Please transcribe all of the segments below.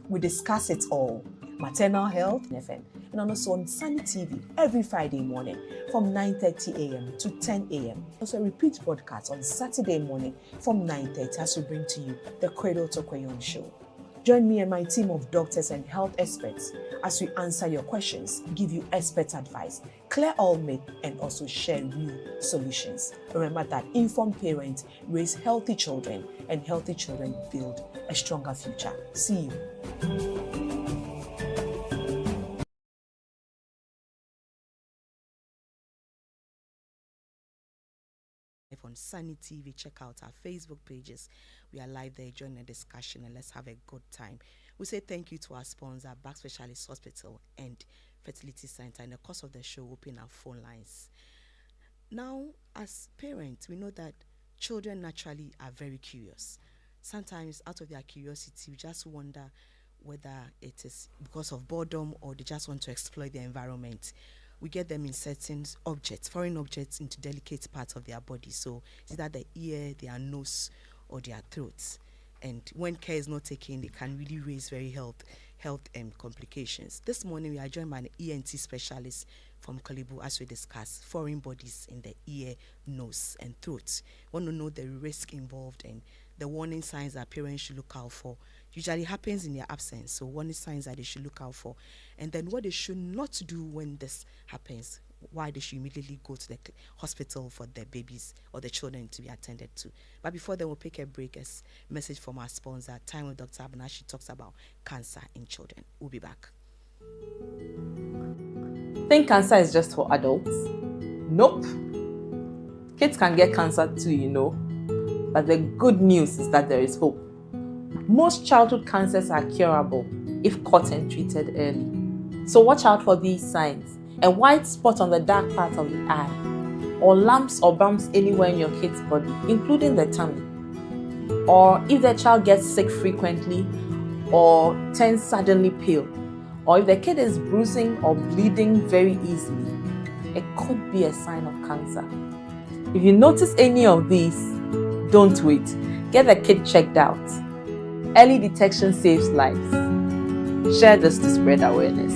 we discuss it all. Maternal health, FM, and also on Sunny TV every Friday morning from 9:30 a.m. to 10 a.m. Also repeat broadcast on Saturday morning from 9:30 as we bring to you the Cradle to Crayon Show. Join me and my team of doctors and health experts as we answer your questions, give you expert advice, clear all myths, and also share real solutions. Remember that informed parents raise healthy children, and healthy children build a stronger future. See you. On Sunny TV, check out our Facebook pages. We are live there. Join the discussion and let's have a good time. We say thank you to our sponsor, Back Specialist Hospital and Fertility Center. In the course of the show, we'll open our phone lines. Now, as parents, we know that children naturally are very curious. Sometimes, out of their curiosity, we just wonder whether it is because of boredom or they just want to exploit the environment. We get them inserting objects, foreign objects, into delicate parts of their body. So it's either the ear, their nose, or their throats. And when care is not taken, they can really raise very health complications. This morning, we are joined by an ENT specialist from Cradle as we discuss foreign bodies in the ear, nose, and throat. We want to know the risk involved and the warning signs that parents should look out for. Usually happens in their absence, so warning signs that they should look out for. And then what they should not do when this happens, why they should immediately go to the hospital for their babies or the children to be attended to. But before then, we'll pick a break as message from our sponsor, Time with Dr. Abuna. She talks about cancer in children. We'll be back. Think cancer is just for adults? Nope. Kids can get cancer too, you know. But the good news is that there is hope. Most childhood cancers are curable if caught and treated early. So watch out for these signs. A white spot on the dark part of the eye, or lumps or bumps anywhere in your kid's body, including the tummy. Or if the child gets sick frequently or turns suddenly pale, or if the kid is bruising or bleeding very easily, it could be a sign of cancer. If you notice any of these, don't wait. Get the kid checked out. Early detection saves lives. Share this to spread awareness.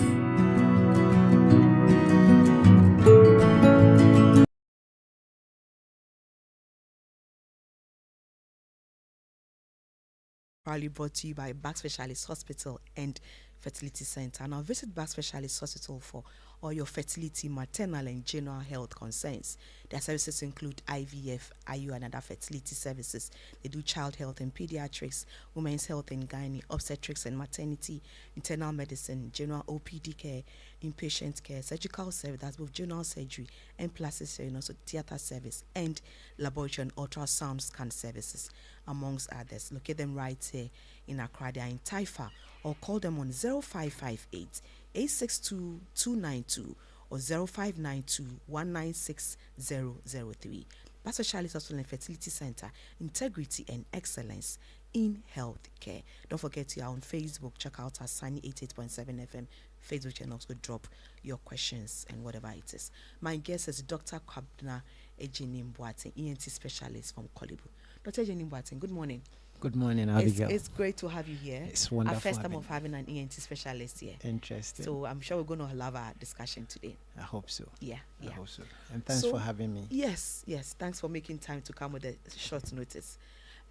Proudly brought to you by Back Specialist Hospital and Fertility Center. Now visit Back Specialist Hospital for all your fertility, maternal and general health concerns. Their services include IVF, IU and other fertility services. They do child health and pediatrics, women's health and gynae, obstetrics and maternity, internal medicine, general OPD care, inpatient care, surgical service, that's both general surgery and plastic surgery, and also theater service, and laboratory and ultrasound scan services, amongst others. Locate them right here in Accra. They are in Taifa, or call them on 0558 862 292 or 0592 196 003. Back Specialist Hospital and Fertility Center, integrity and excellence in health care. Don't forget, you are on Facebook. Check out our Sunny 88.7 FM Facebook channel. Also drop your questions and whatever it is. My guest is Dr. Kwabena Ejenim Boateng, ENT specialist from Cradle. Dr. Ejenim Boateng, good morning. Good morning, Abigail. It's great to have you here. It's wonderful. Our first time of having an ENT specialist here. Interesting. So I'm sure we're going to love our discussion today. I hope so. Yeah. I hope so. And thanks for having me. Yes. Thanks for making time to come with a short notice.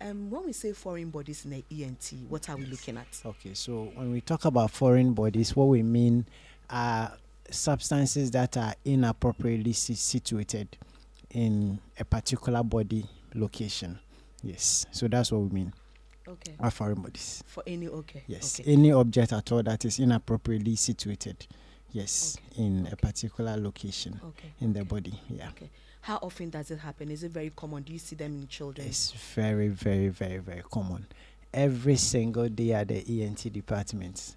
When we say foreign bodies in the ENT, what are we looking at? Okay, so when we talk about foreign bodies, what we mean are substances that are inappropriately situated in a particular body location. Yes, so that's what we mean. Okay. Are foreign bodies. For any, okay. Yes, okay. Any object at all that is inappropriately situated. Yes, in a particular location in the body. Yeah. Okay. How often does it happen? Is it very common? Do you see them in children? It's very, very, very, very common. Every single day at the ENT department,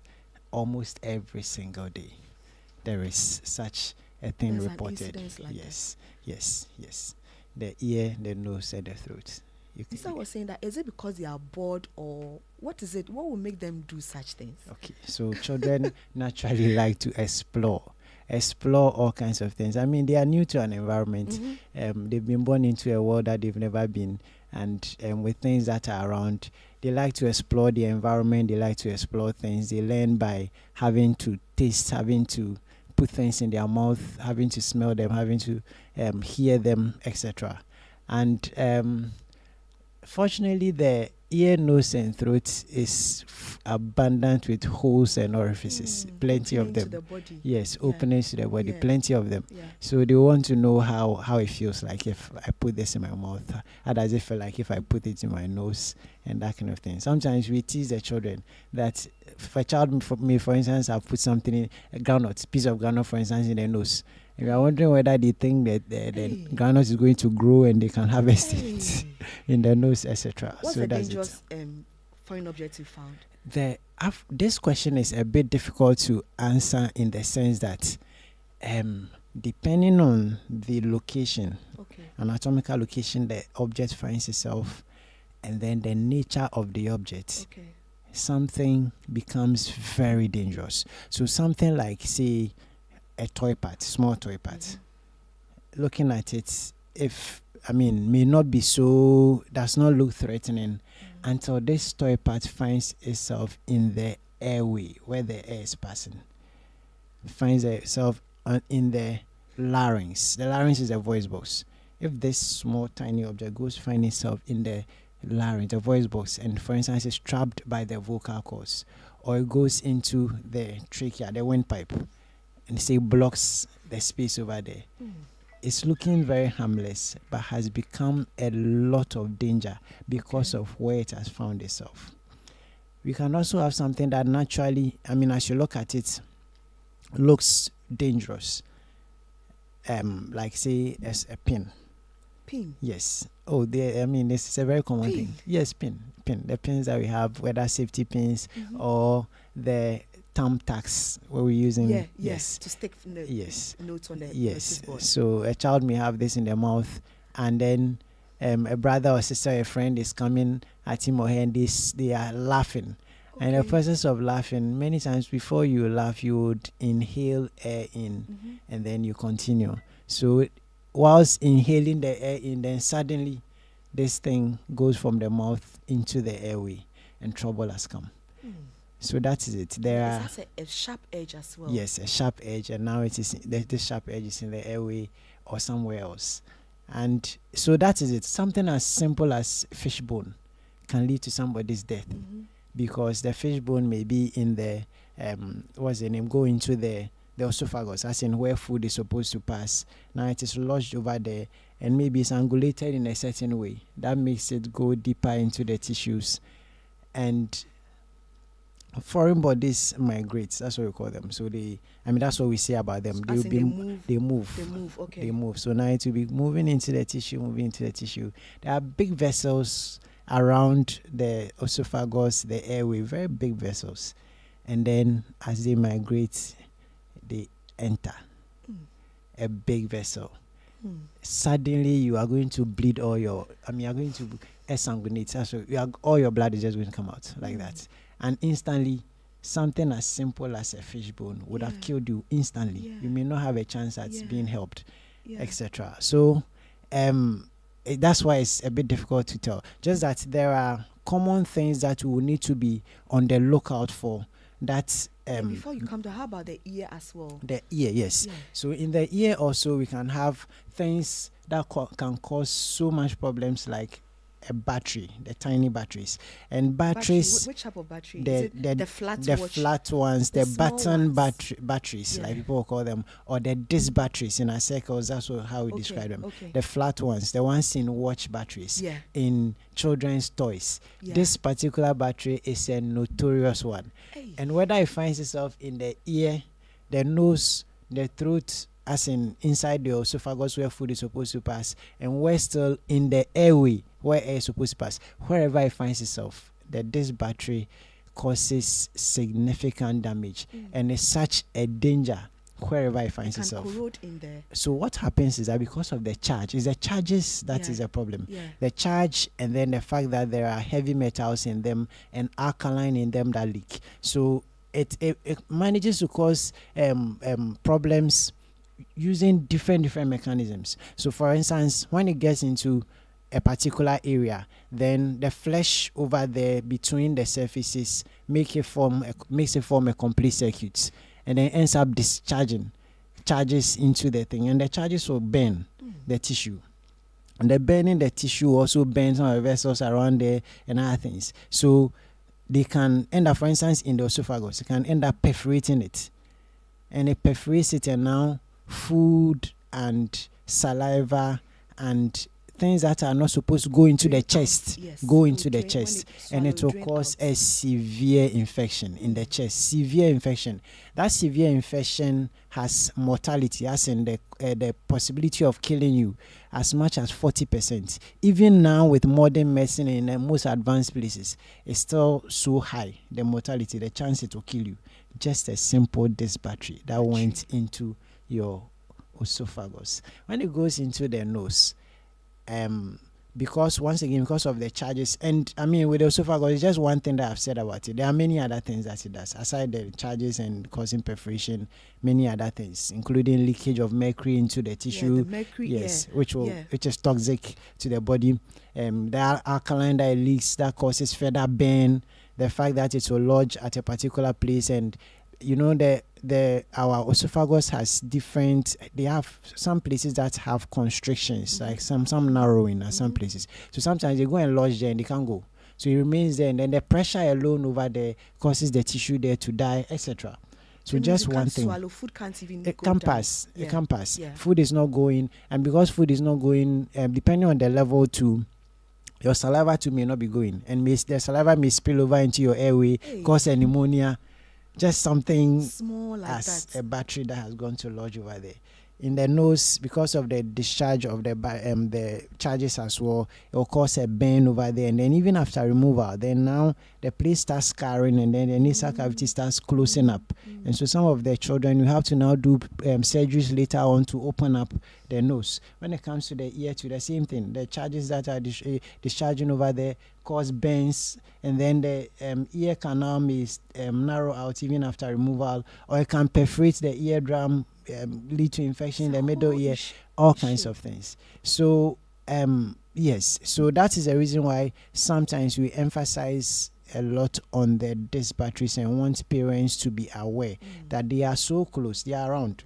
almost every single day, there is such a thing reported. Yes. The ear, the nose, and the throat. So I was saying that, is it because they are bored, or what is it? What will make them do such things? Okay, so children naturally like to explore all kinds of things. I mean, they are new to an environment. They've been born into a world that they've never been, and with things that are around, they like to explore the environment, they like to explore things. They learn by having to taste, having to put things in their mouth, having to smell them, having to hear them, etc. And fortunately, the ear, nose, and throat is abundant with holes and orifices, plenty of them. To the body. Yes, openings to the body, plenty of them. Yeah. So they want to know how it feels like if I put this in my mouth. How does it feel like if I put it in my nose, and that kind of thing. Sometimes we tease the children that if a child, for instance, I've put something in a groundnut, piece of groundnut, for instance, in their nose. And we are wondering whether they think that the groundnut is going to grow and they can harvest it in their nose, etc. What's the dangerous foreign object you found? This question is a bit difficult to answer in the sense that depending on the location, anatomical location the object finds itself, and then the nature of the object, something becomes very dangerous. So something like, say, a toy part, small toy part, looking at it, may not be so, does not look threatening until this toy part finds itself in the airway where the air is passing, finds itself in the larynx. The larynx is a voice box. If this small tiny object goes find itself in the larynx, the voice box, and for instance is trapped by the vocal cords, or it goes into the trachea, the windpipe, and say blocks the space over there, it's looking very harmless, but has become a lot of danger because of where it has found itself. We can also have something that naturally, as you look at it, looks dangerous. Like, say, as a pin. Pin? Yes. Oh, this is a very common thing. Yes, pin. The pins that we have, whether safety pins or the thumbtacks where we're using. Yes. To stick notes on the yes. board. So a child may have this in their mouth, and then a brother or sister, a friend is coming at him or her, and they are laughing. And in the process of laughing, many times before you laugh, you would inhale air in, and then you continue. So whilst inhaling the air in, then suddenly this thing goes from the mouth into the airway, and trouble has come. So that is it. There is a sharp edge as well. Yes, a sharp edge, and now it is the sharp edge is in the airway or somewhere else. And so that is it. Something as simple as fish bone can lead to somebody's death, because the fish bone may be in the go into the esophagus, as in where food is supposed to pass. Now it is lodged over there, and maybe it's angulated in a certain way that makes it go deeper into the tissues, and foreign bodies migrate. That's what we call them. So that's what we say about them. They move. Okay. They move. So now it will be moving into the tissue. There are big vessels around the esophagus, the airway, very big vessels. And then as they migrate, they enter a big vessel. Suddenly you are going to bleed all your, you are going to exsanguinate. So all your blood is just going to come out like that. And instantly, something as simple as a fish bone would have killed you instantly. You may not have a chance at being helped, etc. So that's why it's a bit difficult to tell. Just that there are common things that we will need to be on the lookout for. That before you come to, how about the ear as well? The ear, yes. So in the ear also we can have things that can cause so much problems, like a battery, the tiny batteries, and batteries. Which type of battery? The flat ones, the button batteries, like people call them, or the disc batteries in our circles. That's how we describe them. The flat ones, the ones in watch batteries, in children's toys. This particular battery is a notorious one, and whether it finds itself in the ear, the nose, the throat, as in inside the esophagus where food is supposed to pass, and we're still in the airway where air is supposed to pass, wherever it finds itself, this battery causes significant damage and is such a danger wherever it finds itself. Corrode in there. So what happens is that because of the charge, it's the charges that is a problem. The charge, and then the fact that there are heavy metals in them and alkaline in them that leak. So it manages to cause problems using different mechanisms. So for instance, when it gets into a particular area, then the flesh over there between the surfaces makes it form a complete circuit, and then ends up discharging charges into the thing, and the charges will burn the tissue. And the burning the tissue also burns some of the vessels around there and other things. So they can end up, for instance, in the esophagus, they can end up perforating it. And it perforates it, and now food and saliva and things that are not supposed to go into the chest go into the chest, and it will cause a severe infection in the chest. Severe infection. That severe infection has mortality, as in the possibility of killing you, as much as 40%. Even now with modern medicine in the most advanced places, it's still so high, the mortality, the chance it will kill you. Just a simple disc battery that went into your esophagus. When it goes into the nose, because of the charges, and I mean with the esophagus, it's just one thing that I've said about it. There are many other things that it does aside the charges and causing perforation. Many other things, including leakage of mercury into the tissue. The mercury, which is toxic to the body. There are alkaline that leaks that causes further burn. The fact that it will lodge at a particular place, and you know our esophagus has different. They have some places that have constrictions, like some narrowing at some places. So sometimes they go and lodge there and they can't go. So it remains there, and then the pressure alone over there causes the tissue there to die, etc. So just one thing. Swallow. Food can't even it go can down. pass. Yeah. It can pass. Yeah. Food is not going, and because food is not going, depending on the level to. Your saliva too may not be going, and the saliva may spill over into your airway, cause a pneumonia. Just something small like as that. a battery that has gone to lodge over there. In the nose, because of the discharge of the charges as well, it will cause a burn over there, and then even after removal, then now the place starts scarring, and then the nasal cavity starts closing up. And so some of the children, you have to now do surgeries later on to open up the nose. When it comes to the ear, to the same thing. The charges that are discharging over there cause burns, and then the ear canal may narrow out even after removal, or it can perforate the eardrum, lead to infection in the middle ear, all kinds of things. So yes, so that is the reason why sometimes we emphasize a lot on the disc batteries and want parents to be aware that they are so close, they are around.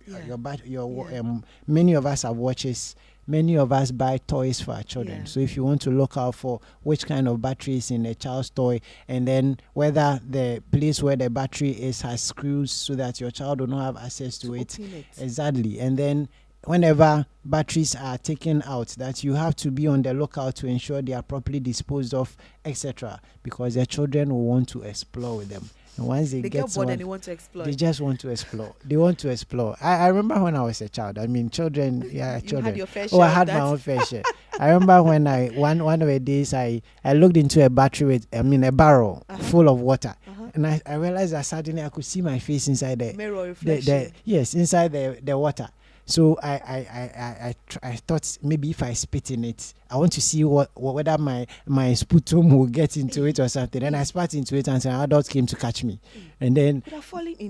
Many of us have watches. Many of us buy toys for our children. So if you want to look out for which kind of battery is in a child's toy, and then whether the place where the battery is has screws so that your child will not have access to it. Exactly. And then whenever batteries are taken out, that you have to be on the lookout to ensure they are properly disposed of, etc. Because their children will want to explore with them. And once they get bored and they want to explore. They just want to explore. They want to explore. I remember when I was a child. I mean, children, you children. Had your fair share I had my own fair share. I remember when one of the days I looked into a battery a barrel full of water. And I realized that suddenly I could see my face inside the mirror reflection. Inside the water. So I thought maybe if I spit in it, I want to see whether my sputum will get into it or something. Then I spat into it, and some adults came to catch me. And then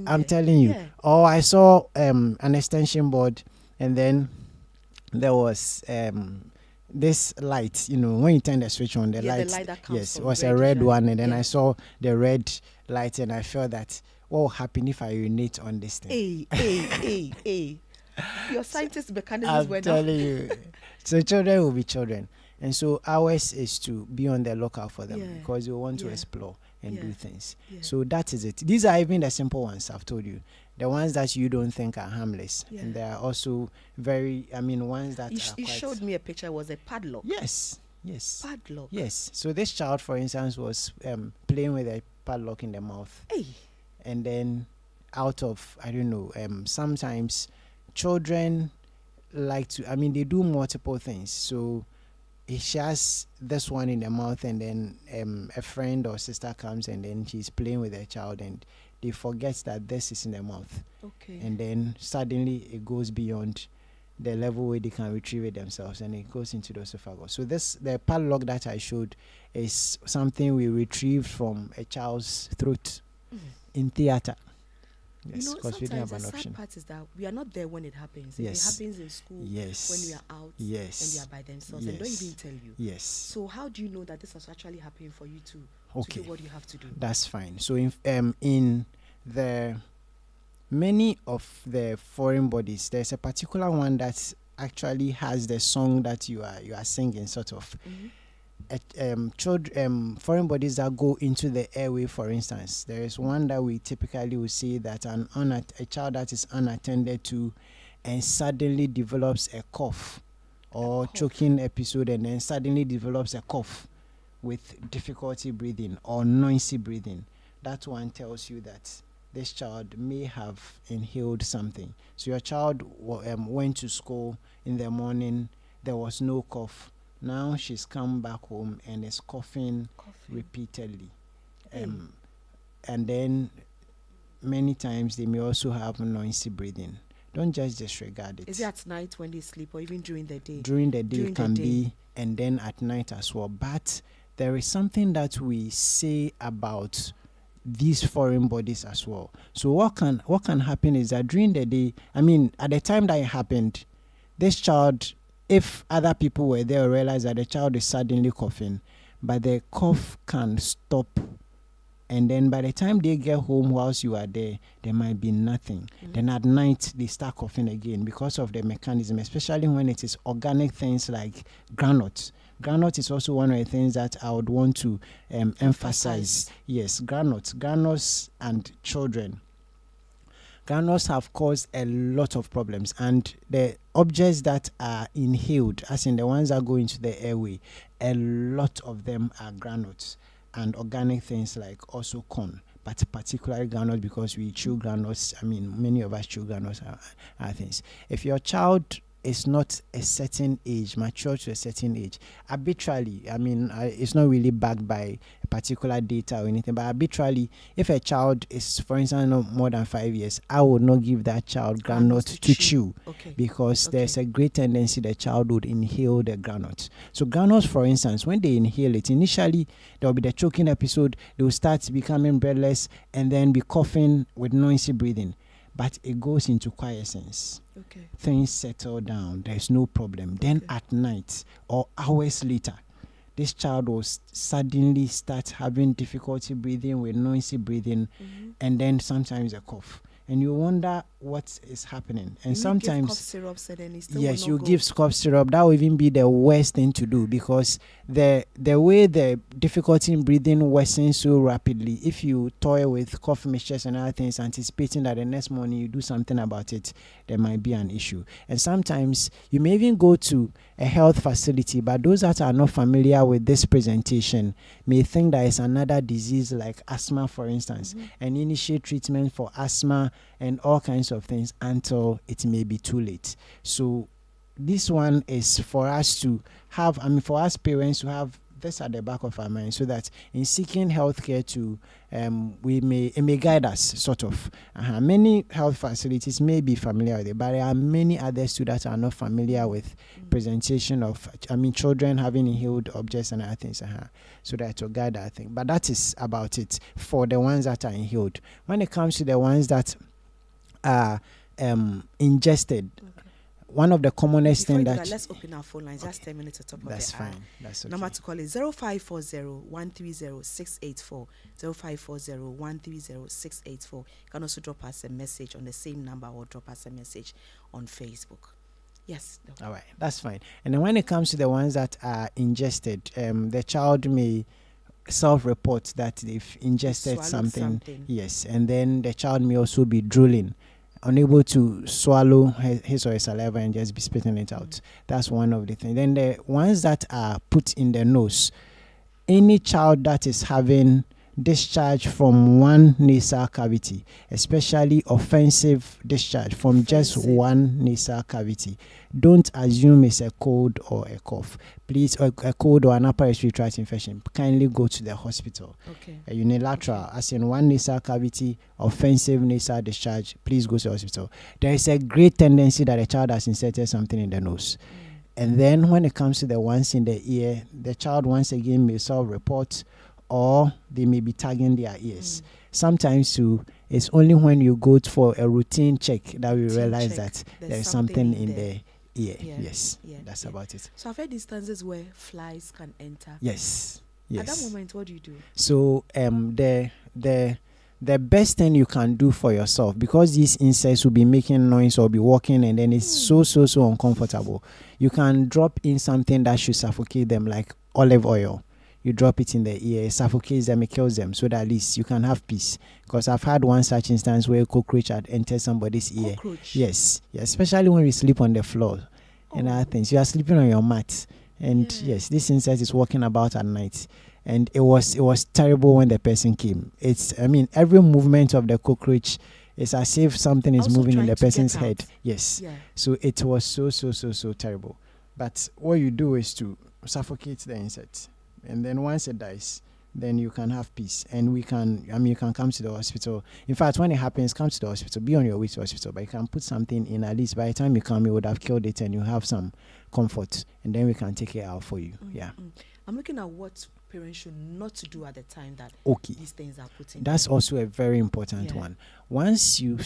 I'm telling you, I saw an extension board, and then there was this light. You know, when you turn the switch on, the light that comes it was a red one, and then I saw the red light, and I felt that what will happen if I urinate on this thing? Hey. Your scientist mechanisms were I'm telling you. So children will be children. And so ours is to be on the lookout for them because they want to explore and do things. So that is it. These are even the simple ones I've told you. The ones that you don't think are harmless. And there are also ones that you showed me a picture. It was a padlock. Yes. Padlock. Yes. So this child, for instance, was playing with a padlock in the mouth. Hey. And then out of, sometimes children like to, they do multiple things. So she has this one in the mouth, and then a friend or sister comes, and then she's playing with her child, and they forget that this is in the mouth. Okay. And then suddenly it goes beyond the level where they can retrieve it themselves, and it goes into the esophagus. So the padlock that I showed is something we retrieved from a child's throat in theater. Yes, because we didn't sometimes have the an sad option. part is that we are not there when it happens. Yes. It happens in school, Yes. when we are out, Yes. and they are by themselves and don't even tell you. Yes. So how do you know that this is actually happening for you to Okay. do what you have to do? That's fine. So in the many of the foreign bodies, there's a particular one that actually has the song that you are singing, sort of. Foreign bodies that go into the airway, for instance, there is one that we typically will see that a child that is unattended to and suddenly develops a cough or choking episode, and then suddenly develops a cough with difficulty breathing or noisy breathing. That one tells you that this child may have inhaled something. So your child went to school in the morning, there was no cough. Now she's come back home and is coughing repeatedly. And then many times they may also have noisy breathing. Don't just disregard it. Is it at night when they sleep or even during the day? During the day can be, and then at night as well. But there is something that we say about these foreign bodies as well. So what can happen is that during the day, at the time that it happened, this child, if other people were there, realize that the child is suddenly coughing, but the cough can stop, and then by the time they get home whilst you are there might be nothing. Then at night they start coughing again because of the mechanism, especially when it is organic things like granules. Granules is also one of the things that I would want to emphasize. Yes, granules and children. Granules have caused a lot of problems, and the objects that are inhaled, as in the ones that go into the airway, a lot of them are granules and organic things like also corn, but particularly granules because we chew granules. Many of us chew granules are things. If your child is not a certain age, mature to a certain age, arbitrarily, it's not really backed by particular data or anything, but arbitrarily, if a child is, for instance, no more than 5 years, I would not give that child granules to chew. Because there's a great tendency the child would inhale the granules. So granules, for instance, when they inhale it, initially there will be the choking episode, they will start becoming breathless and then be coughing with noisy breathing. But it goes into quiescence. Things settle down. There's no problem. Then at night or hours later, this child will suddenly start having difficulty breathing with noisy breathing, and then sometimes a cough. And you wonder what is happening. And sometimes, give cough syrups and then it still yes, will you not give cough syrup. That will even be the worst thing to do, because the way the difficulty in breathing worsens so rapidly, if you toy with cough mixtures and other things, anticipating that the next morning you do something about it, there might be an issue. And sometimes you may even go to a health facility, but those that are not familiar with this presentation may think that it's another disease like asthma, for instance, and initiate treatment for asthma and all kinds of things until it may be too late. So this one is for us to have, for us parents to have this at the back of our mind, so that in seeking healthcare it may guide us, sort of. Many health facilities may be familiar with it, but there are many others too that are not familiar with presentation of children having inhaled objects and other things. So that to guide that thing. But that is about it for the ones that are inhaled. When it comes to the ones that are ingested, one of the commonest things that... Let's open our phone lines. Just 10 minutes to top of That's the fine. hour. That's okay. Number to call is 0540-130-684. 0540-130-684. You can also drop us a message on the same number or drop us a message on Facebook. Yes. All right. That's fine. And then when it comes to the ones that are ingested, the child may self-report that they've ingested something. Yes. And then the child may also be drooling, unable to swallow his or her saliva and just be spitting it out. That's one of the things. Then the ones that are put in the nose, any child that is having discharge from one nasal cavity, especially offensive discharge from just one nasal cavity, don't assume it's a cold or a cough. Please, a cold or an upper respiratory tract infection, kindly go to the hospital. A unilateral, as in one nasal cavity, offensive nasal discharge, please go to the hospital. There is a great tendency that a child has inserted something in the nose. And then when it comes to the ones in the ear, the child once again may self-report, or they may be tagging their ears. Sometimes too, It's only when you go for a routine check that we Routine realize check, that there's there's something something in in there. the ear. Yeah, Yes, yeah, that's yeah. about it. So I've heard instances where flies can enter. Yes, yes. At that moment, what do you do? So the best thing you can do for yourself, because these insects will be making noise or be walking, and then it's so uncomfortable. You can drop in something that should suffocate them, like olive oil. You drop it in the ear, it suffocates them, it kills them, so that at least you can have peace. Because I've had one such instance where a cockroach had entered somebody's ear. Cockroach? Yes, especially when we sleep on the floor and other things. You are sleeping on your mat, and yes, this insect is walking about at night. And it was terrible when the person came. Every movement of the cockroach is as if something is Also moving in the trying to person's get out. head. Yes. Yeah. So it was so terrible. But what you do is to suffocate the insect. And then once it dies, then you can have peace. And you can come to the hospital. In fact, when it happens, come to the hospital. Be on your way to the hospital. But you can put something in, at least by the time you come, you would have killed it and you have some comfort. And then we can take it out for you. Yeah. I'm looking at what parents should not to do at the time that these things are put in. That's also a very important one. Once you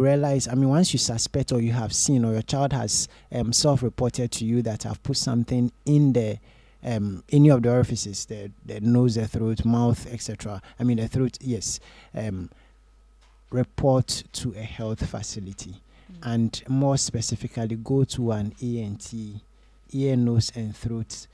realize, once you suspect or you have seen or your child has self-reported to you that have put something in the any of the orifices, the nose, the throat, mouth, etc. The throat, yes. Report to a health facility, and more specifically, go to an ENT, ear, nose, and throat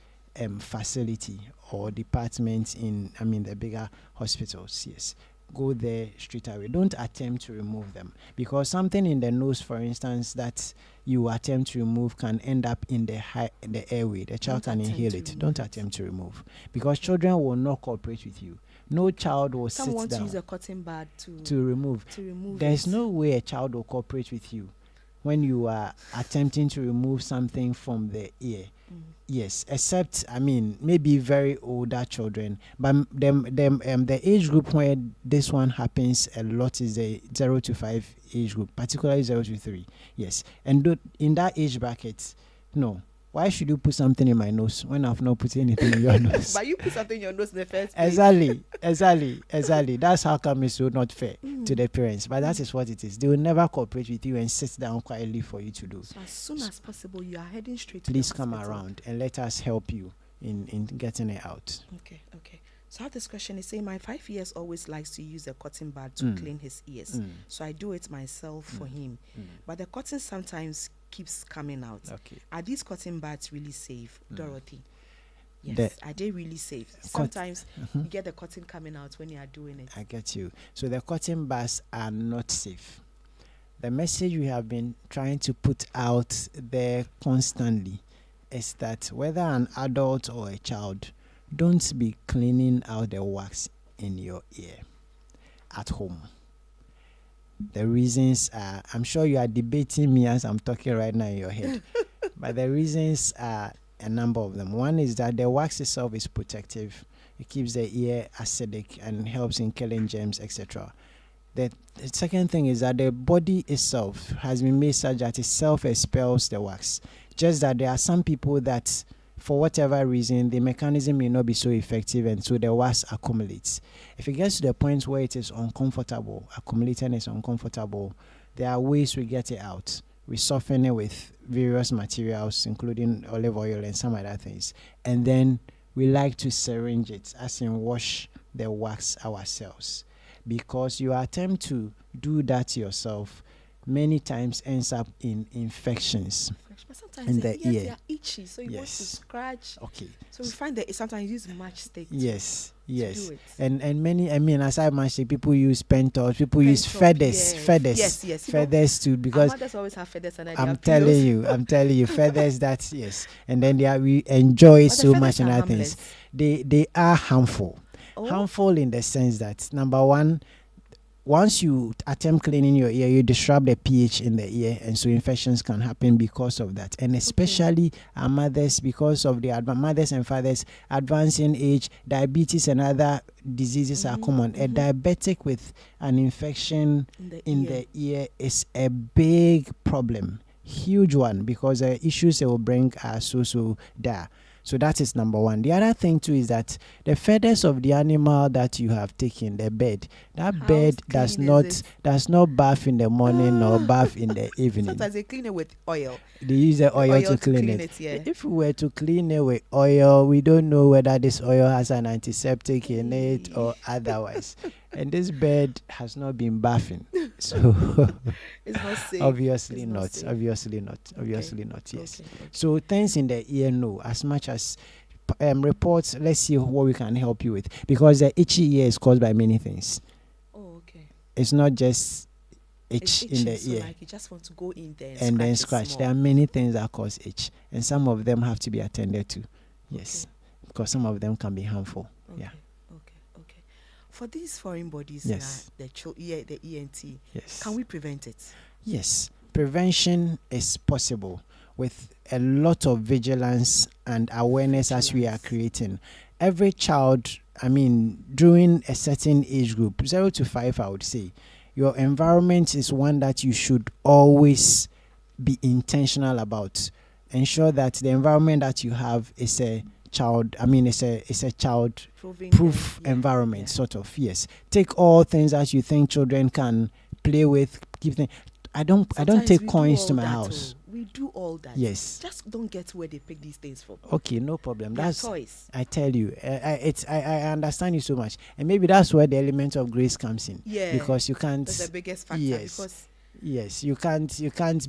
facility or department in the bigger hospitals. Yes, go there straight away. Don't attempt to remove them, because something in the nose, for instance, that you attempt to remove can end up in the airway. The child can inhale it. Don't attempt to remove, because children will not cooperate with you. No child will sit down. Some want to use a cotton bud to remove. There's no way a child will cooperate with you when you are attempting to remove something from the ear. Yes, except maybe very older children, but the age group where this one happens a lot is the 0 to 5 age group, particularly 0 to 3. Yes, and in that age bracket, no. Why should you put something in my nose when I've not put anything in your nose? But you put something in your nose in the first place. Exactly. That's how come it's so not fair to the parents. But that is what it is. They will never cooperate with you and sit down quietly for you to do. So as soon as possible, you are heading straight to Please the come hospital. around and let us help you in getting it out. Okay. So I have this question. Is saying my 5 years always likes to use a cotton bud to clean his ears. So I do it myself for him. But the cotton sometimes keeps coming out. Okay. Are these cotton buds really safe, Dorothy? Yes. Are they really safe? Sometimes you get the cotton coming out when you are doing it. I get you. So the cotton buds are not safe. The message we have been trying to put out there constantly is that whether an adult or a child, don't be cleaning out the wax in your ear at home. The reasons are, I'm sure you are debating me as I'm talking right now in your head, but the reasons are a number of them. One is that the wax itself is protective. It keeps the ear acidic and helps in killing germs, etc. The second thing is that the body itself has been made such that it self-expels the wax. Just that there are some people that, for whatever reason, the mechanism may not be so effective, and so the wax accumulates. If it gets to the point where it is uncomfortable, accumulating is uncomfortable, there are ways we get it out. We soften it with various materials, including olive oil and some other things. And then we like to syringe it, as in wash the wax ourselves. Because you attempt to do that yourself, many times ends up in infections. But sometimes in the ears ear. are itchy, so you want to scratch. Okay. So we find that sometimes use matchstick. Yes. To do it. And many, aside matchstick, people use pentos, people use Yes. feathers too, because our mothers always have feathers, and I'm telling you, feathers. That yes, and then we enjoy it so much and other things. They are harmful. Harmful in the sense that, number one, once you attempt cleaning your ear, you disrupt the pH in the ear, and so infections can happen because of that. And especially our mothers, because of the mothers and fathers advancing age, diabetes and other diseases are common. A diabetic with an infection in the ear is a big problem, huge one, because the issues it will bring are so dire. So that is number one. The other thing too is that the feathers of the animal that you have taken, the bird, that How bird does clean not is it? bath in the morning or bath in the evening. Sometimes they clean it with oil. They use the oil to clean it. Yeah. If we were to clean it with oil, we don't know whether this oil has an antiseptic in it or otherwise. And this bird has not been bathing, so it's not safe. obviously It's not. safe. Obviously not. Obviously Okay. not. Yes. Okay. So things in the ear, no. As much as reports, let's see what we can help you with, because the itchy ear is caused by many things. Oh, okay. It's not just itch It's in the itching, ear so like you just want to go in there and then it scratch. small. There are many things that cause itch, and some of them have to be attended to. Yes, because some of them can be harmful. Okay. Yeah. Okay. For these foreign bodies, Yes. the ENT, Yes. can we prevent it? Yes, prevention is possible with a lot of vigilance and awareness as we are creating. Every child, during a certain age group, 0 to 5, I would say, your environment is one that you should always be intentional about. Ensure that the environment that you have is a child, it's a child proof environment, sort of. Yes. Take all things that you think children can play with, give them. I don't take coins to my house. We do all that. Yes. Just don't get where they pick these things from. Okay, no problem. That's toys. I tell you, I understand you so much, and maybe that's where the element of grace comes in. Yeah. Because you can't. That's the biggest factor. Yes. Because yes, you can't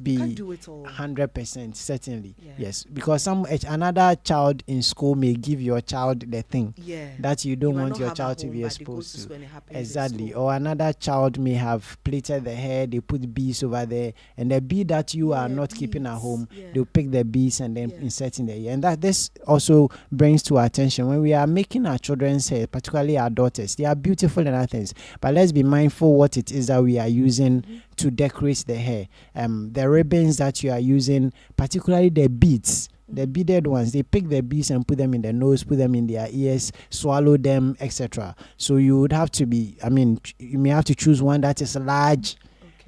be 100% certainly. Yeah. Yes, because another child in school may give your child the thing that you don't want your child to be exposed to. Exactly. Or another child may have plaited the hair, they put beads over there, and the bead that you are not keeping at home, they'll pick the beads and then insert in the ear. And that this also brings to our attention when we are making our children's hair, particularly our daughters. They are beautiful and other things, but let's be mindful what it is that we are using to decorate the hair. The ribbons that you are using, particularly the beads, the beaded ones, they pick the beads and put them in their nose, put them in their ears, swallow them, etc. So you would have to you may have to choose one that is large,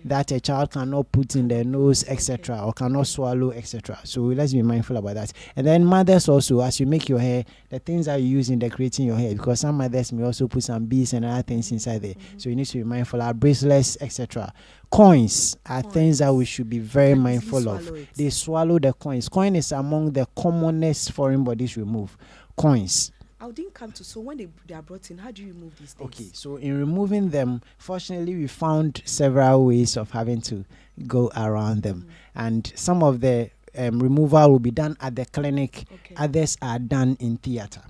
that a child cannot put in their nose, etc., or cannot swallow, etc. So let's be mindful about that. And then mothers also, as you make your hair, the things that you use in decorating your hair, because some mothers may also put some beads and other things inside there. So you need to be mindful. Our bracelets, etc. Coins are things that we should be very mindful of. They swallow the coins. Coin is among the commonest foreign bodies removed. Coins. I didn't come to. So when they are brought in, how do you remove these things? Okay, so in removing them, fortunately, we found several ways of having to go around them, and some of the removal will be done at the clinic. Others are done in theater.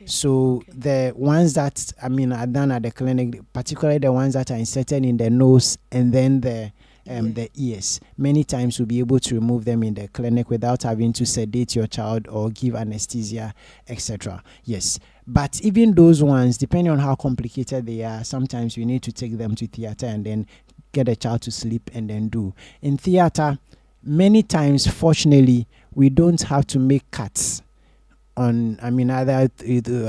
So the ones that are done at the clinic, particularly the ones that are inserted in the nose and then the ears, many times we'll be able to remove them in the clinic without having to sedate your child or give anesthesia, etc. Yes, but even those ones, depending on how complicated they are, sometimes we need to take them to theater and then get a child to sleep and then do. In theater, many times, fortunately, we don't have to make cuts on either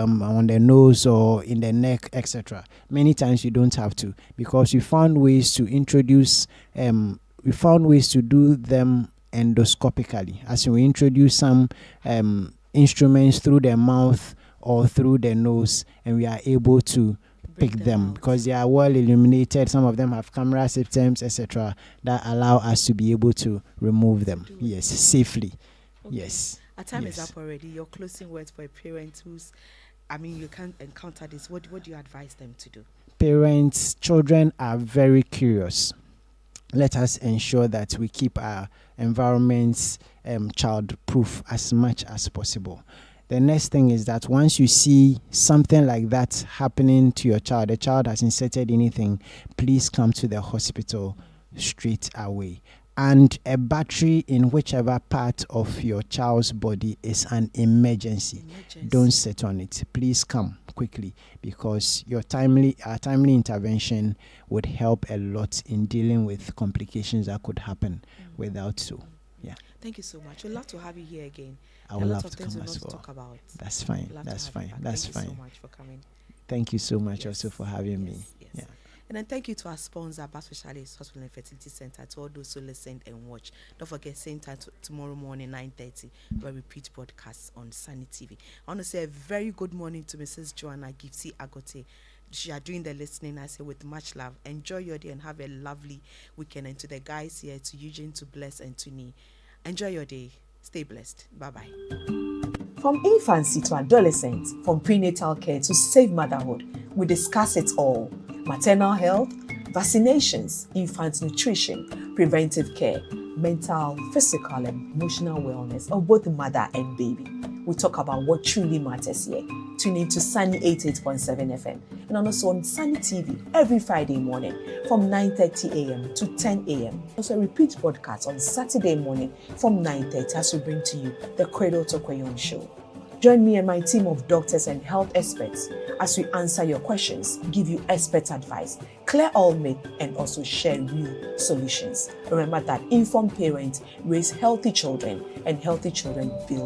on the nose or in the neck, etc. Many times you don't have to, because we found ways to introduce we found ways to do them endoscopically, as we introduce some instruments through the mouth or through the nose, and we are able to pick them because they are well illuminated. Some of them have camera systems, etc., that allow us to be able to remove them safely. Yes. Our time is up already. Your closing words for a parent who's, you can't encounter this. What do you advise them to do? Parents, children are very curious. Let us ensure that we keep our environments child-proof as much as possible. The next thing is that once you see something like that happening to your child, the child has inserted anything, please come to the hospital straight away. And a battery in whichever part of your child's body is an emergency. Don't sit on it. Please come quickly, because our timely intervention would help a lot in dealing with complications that could happen without so. Yeah. Thank you so much. We'd love to have you here again. I would love to come as well. Talk about. That's fine. That's fine. Thank you so much for coming. Thank you so much also for having me. Yes. Yeah. And then thank you to our sponsor, Bath Specialist Hospital and Fertility Center, to all those who listened and watched. Don't forget, same time tomorrow morning, 9:30, where we repeat broadcasts on Sunny TV. I want to say a very good morning to Mrs. Joanna Gipsy Agote. She are doing the listening, I say, with much love. Enjoy your day and have a lovely weekend. And to the guys here, to Eugene, to Bless, and to Nee, enjoy your day. Stay blessed. Bye-bye. From infancy to adolescence, from prenatal care to safe motherhood, we discuss it all. Maternal health, vaccinations, infant nutrition, preventive care, mental, physical, and emotional wellness of both the mother and baby. We talk about what truly matters here. Tune in to Sunny 88.7 FM and also on Sunny TV every Friday morning from 9:30 a.m. to 10 a.m. Also repeat broadcast on Saturday morning from 9:30 as we bring to you the Cradle to Crayon Show. Join me and my team of doctors and health experts as we answer your questions, give you expert advice, clear all myths, and also share real solutions. Remember that informed parents raise healthy children, and healthy children build